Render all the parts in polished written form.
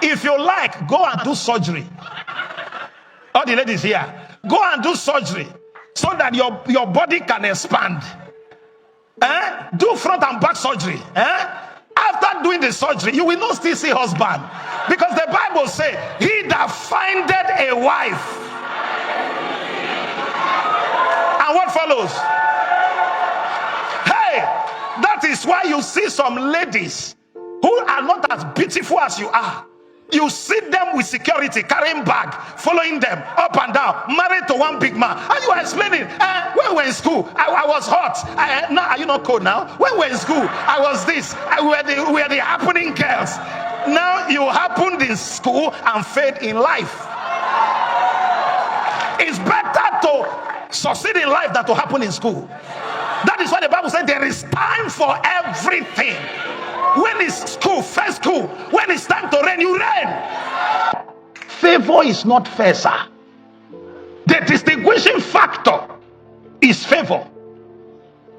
If you like, go and do surgery. All the ladies here, go and do surgery so that your body can expand. Do front and back surgery. After doing the surgery, you will not still see husband. Because the Bible says, he that findeth a wife. And what follows? Hey, that is why you see some ladies who are not as beautiful as you are. You see them with security, carrying bag, following them up and down, married to one big man. And you are explaining, when we were in school, I was hot. Now, are you not cold now? When we were in school, I was this. We were the happening girls. Now you happened in school and failed in life. It's better to succeed in life than to happen in school. That is why the Bible said there is time for everything. When it's school, first school. When it's time to reign, you reign. Favor is not fair, sir. The distinguishing factor is favor.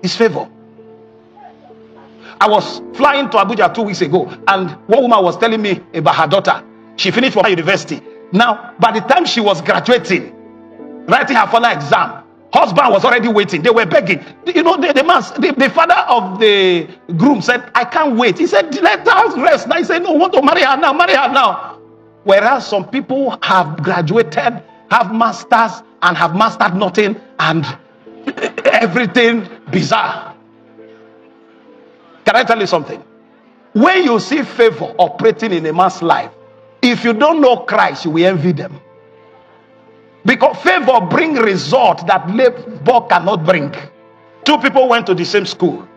Is favor. I was flying to Abuja 2 weeks ago, and one woman was telling me about her daughter. She finished from her university. Now, by the time she was graduating, writing her final exam, husband was already waiting. They were begging. You know, the father of the groom said, I can't wait. He said, let her rest. Now he said, no, I want to marry her now. Marry her now. Whereas some people have graduated, have masters, and have mastered nothing, and everything bizarre. Can I tell you something? When you see favor operating in a man's life, if you don't know Christ, you will envy them. Because favor brings result that labor cannot bring. Two people went to the same school.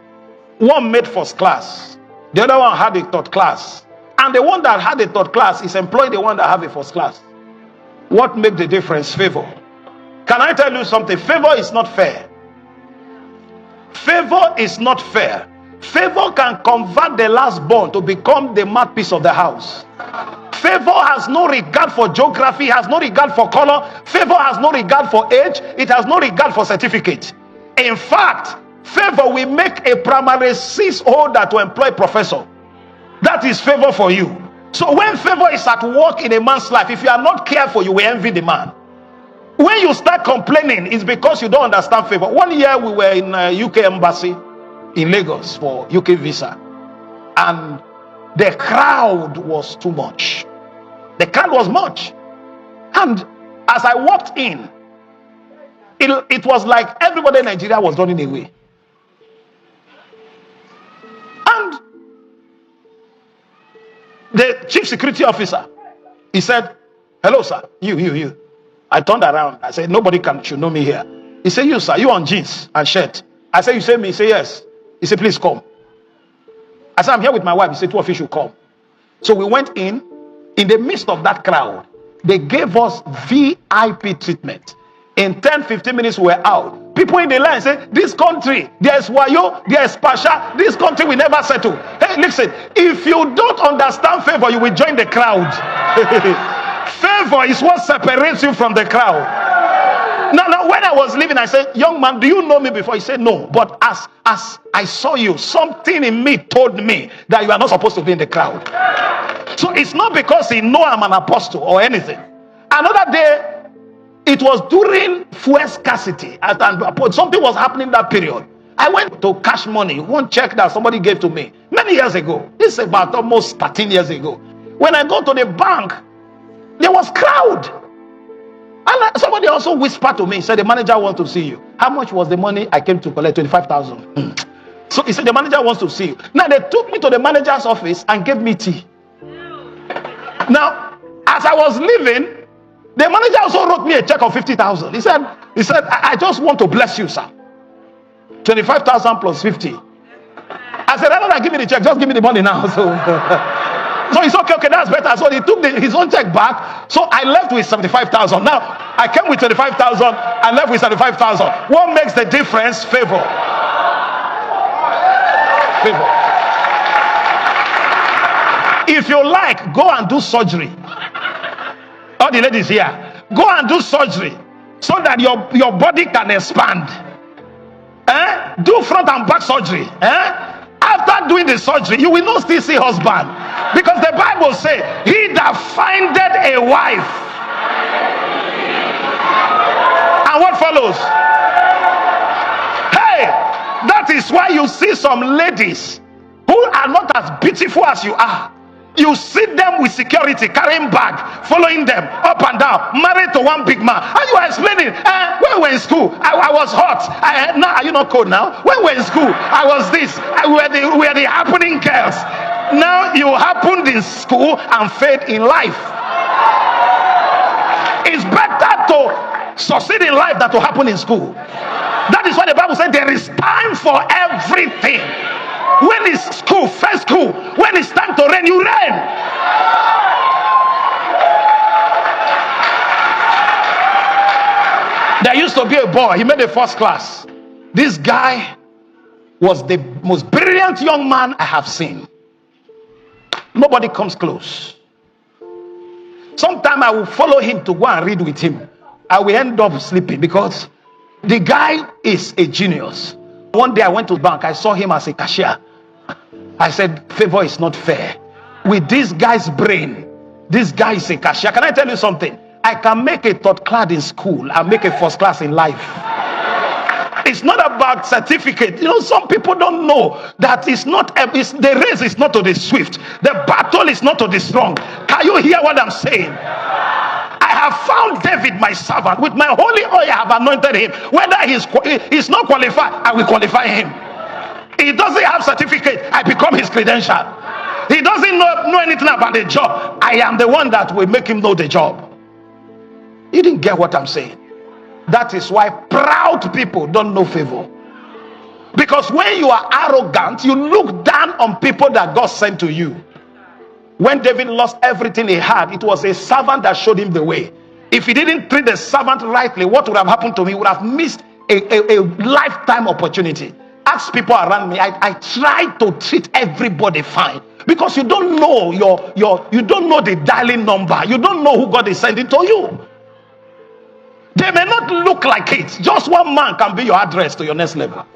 One made first class. The other one had a third class. And the one that had a third class is employing the one that have a first class. What makes the difference? Favor. Can I tell you something? Favor is not fair. Favor is not fair. Favor can convert the last born to become the mouthpiece of the house. Favor has no regard for geography, has no regard for color. Favor has no regard for age. It has no regard for certificate. In fact, favor will make a primary six holder to employ professor. That is favor for you. So when favor is at work in a man's life, if you are not careful, you will envy the man. When you start complaining, it's because you don't understand favor. One year we were in UK embassy in Lagos for UK visa, and the crowd was too much. The crowd was much. And as I walked in, it was like everybody in Nigeria was running away. And the chief security officer, he said, hello, sir. You. I turned around. I said, nobody should know me here. He said, you, sir, you on jeans and shirt. I said, you say me? He said, yes. He said, please come. I said, I'm here with my wife. He said, two of you should come. So we went in. In the midst of that crowd, they gave us VIP treatment. In 10-15 minutes, we were out. People in the line say, this country, there's wayo, there's pasha, this country will never settle. Hey, listen, if you don't understand favor, you will join the crowd. Favor is what separates you from the crowd. Now, when I was leaving, I said, young man, do you know me before? He said, no. But as I saw you, something in me told me that you are not supposed to be in the crowd. So it's not because he know I'm an apostle or anything. Another day, it was during fuel scarcity. Something was happening that period. I went to cash money, one check that somebody gave to me many years ago. This is about almost 13 years ago. When I go to the bank, there was crowd. And somebody also whispered to me, said, the manager wants to see you. How much was the money I came to collect? 25,000. So he said, the manager wants to see you. Now they took me to the manager's office and gave me tea. Now, as I was leaving, the manager also wrote me a check of 50,000. He said, I just want to bless you, sir. 25,000 plus 50. I said, rather than give me the check, just give me the money now. So it's okay, that's better. So he took his own check back. So I left with 75,000. Now I came with 25,000. I left with 75,000. What makes the difference? Favor. Favor. If you like, go and do surgery. All the ladies here, go and do surgery so that your body can expand. Do front and back surgery. After doing the surgery, you will not still see husband. Because the Bible says, he that findeth a wife. And what follows? Hey, that is why you see some ladies who are not as beautiful as you are. You see them with security, carrying bag, following them up and down, married to one big man. And you are explaining, when we were in school, I was hot. Now, are you not cold now? When we were in school, I was this. We are the happening girls. Now you happened in school and failed in life. It's better to succeed in life than to happen in school. That is why the Bible said there is time for everything. When it's school, first school, when it's time to reign, you reign. There used to be a boy, he made the first class. This guy was the most brilliant young man I have seen. Nobody comes close. Sometime I will follow him to go and read with him. I will end up sleeping because the guy is a genius. One day I went to the bank, I saw him as a cashier. I said, favor is not fair. With this guy's brain, this guy is a cashier. Can I tell you something? I can make a third class in school and make a first class in life. It's not about certificate. You know, some people don't know that the race is not to the swift. The battle is not to the strong. Can you hear what I'm saying? I have found David, my servant. With my holy oil, I have anointed him. Whether he's not qualified, I will qualify him. He doesn't have certificate, I become his credential. He doesn't know anything about the job. I am the one that will make him know the job. You didn't get what I'm saying. That is why proud people don't know favor. Because when you are arrogant, you look down on people that God sent to you. When David lost everything he had, it was a servant that showed him the way. If he didn't treat the servant rightly, what would have happened to me? He would have missed a lifetime opportunity. Ask people around me. I try to treat everybody fine because you don't know you don't know the dialing number. You don't know who God is sending to you. They may not look like it. Just one man can be your address to your next level.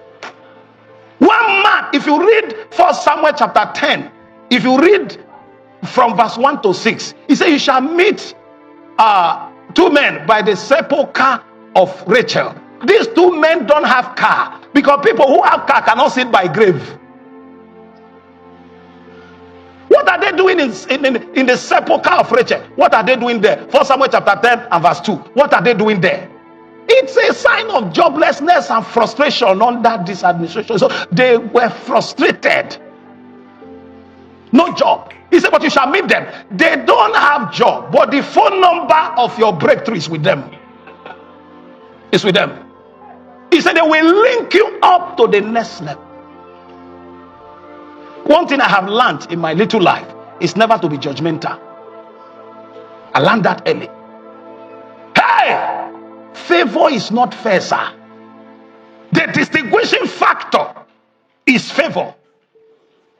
One man. If you read 1 Samuel chapter 10, if you read from verse 1 to 6, he said, you shall meet two men by the sepulchre of Rachel. These two men don't have car because people who have car cannot sit by grave. What are they doing in the sepulchre of Rachel? What are they doing there? 1 Samuel chapter 10 and verse 2. What are they doing there? It's a sign of joblessness and frustration under this administration. So they were frustrated. No job. He said, but you shall meet them. They don't have job, but the phone number of your breakthrough is with them. It's with them. He said they will link you up to the next level. One thing I have learned in my little life is never to be judgmental. I learned that early. Hey! Favor is not fair, sir. The distinguishing factor is favor.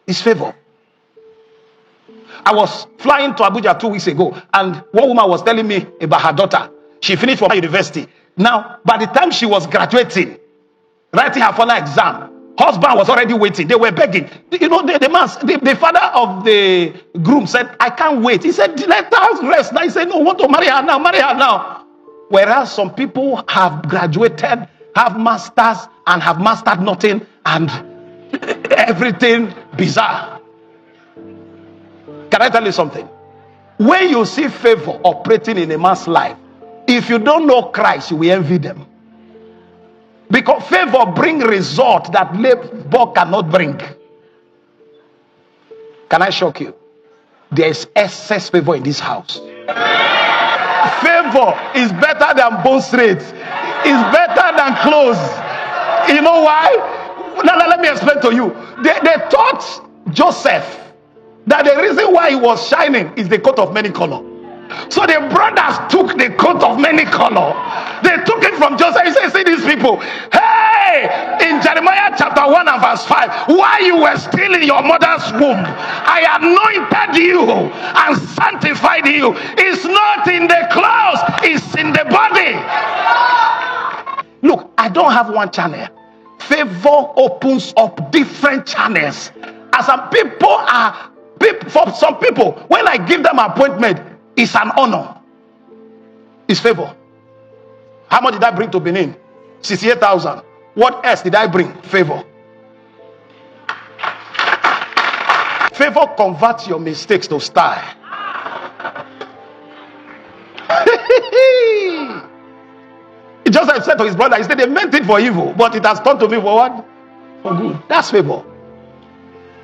Is favor. I was flying to Abuja 2 weeks ago, and one woman was telling me about her daughter. She finished from her university. Now, by the time she was graduating, writing her final exam, husband was already waiting. They were begging. You know, the father of the groom said, I can't wait. He said, let her rest. Now he said, no, I want to marry her now. Marry her now. Whereas some people have graduated, have masters, and have mastered nothing, and everything bizarre. Can I tell you something? When you see favor operating in a man's life, if you don't know Christ, you will envy them. Because favor brings result that labor cannot bring. Can I shock you? There is excess favor in this house. Favor is better than bone straight. It's better than clothes. You know why? Now let me explain to you. They taught Joseph that the reason why he was shining is the coat of many colors. So the brothers took the coat of many color. They took it from Joseph. He said, see these people. Hey, in Jeremiah chapter 1 and verse 5, while you were still in your mother's womb, I anointed you and sanctified you. It's not in the clothes, it's in the body. Look, I don't have one channel. Favor opens up different channels. As some people are, for some people, when I give them appointment, It's an honor. It's favor. How much did I bring to Benin? 68,000. What else did I bring? Favor. Favor converts your mistakes to style. He just said to his brother, he said, they meant it for evil, but it has turned to me for what? For good. That's favor.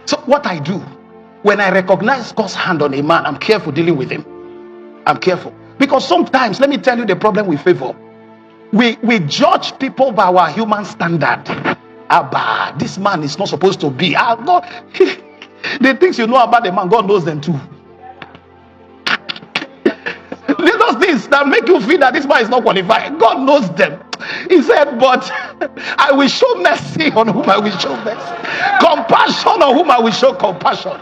So what I do, when I recognize God's hand on a man, I'm careful dealing with him. I'm careful. Because sometimes, let me tell you the problem with favor. We judge people by our human standard. Abba, this man is not supposed to be. God, the things you know about the man, God knows them too. Those things that make you feel that this man is not qualified, God knows them. He said, but I will show mercy on whom I will show mercy, compassion on whom I will show compassion.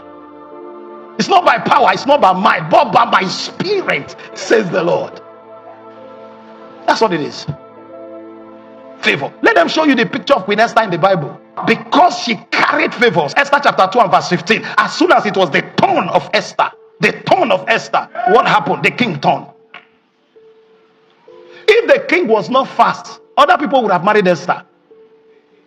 It's not by power, it's not by might, but by my spirit, says the Lord. That's what it is. Favor. Let them show you the picture of Queen Esther in the Bible. Because she carried favors. Esther chapter 2 and verse 15. As soon as it was the turn of Esther, what happened? The king turned. If the king was not fast, other people would have married Esther.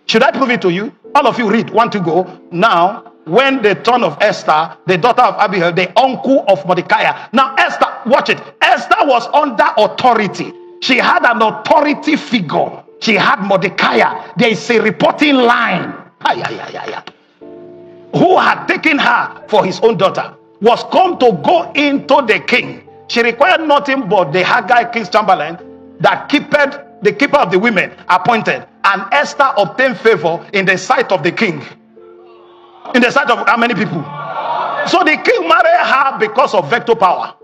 Should I prove it to you? All of you read. 1 to go. Now, when the turn of Esther, the daughter of Abihail, the uncle of Mordecai. Now Esther, watch it. Esther was under authority. She had an authority figure. She had Mordecai. There is a reporting line. Who had taken her for his own daughter, was come to go into the king. She required nothing but the Haggai king's chamberlain that the keeper of the women appointed. And Esther obtained favor in the sight of the king. In the sight of how many people? So the king married her because of veto power.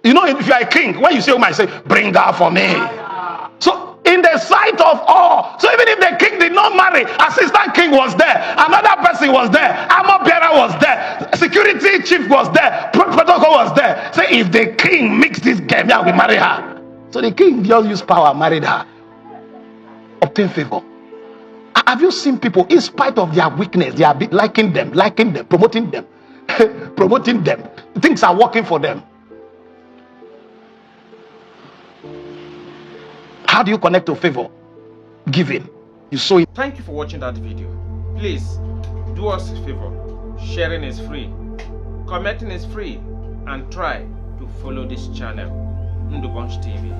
You know, if you are a king, when you say, I say, bring her for me. So in the sight of all. So even if the king did not marry, assistant king was there, another person was there, armor bearer was there, security chief was there, protocol was there. Say, if the king mixed this game, yeah, we marry her. So the king just used power, married her, obtained favor. Have you seen people, in spite of their weakness, they are liking them, promoting them, promoting them. Things are working for them. How do you connect to favor? Giving. You sow it. Thank you for watching that video. Please do us a favor. Sharing is free. Commenting is free. And try to follow this channel, Ndubonch TV.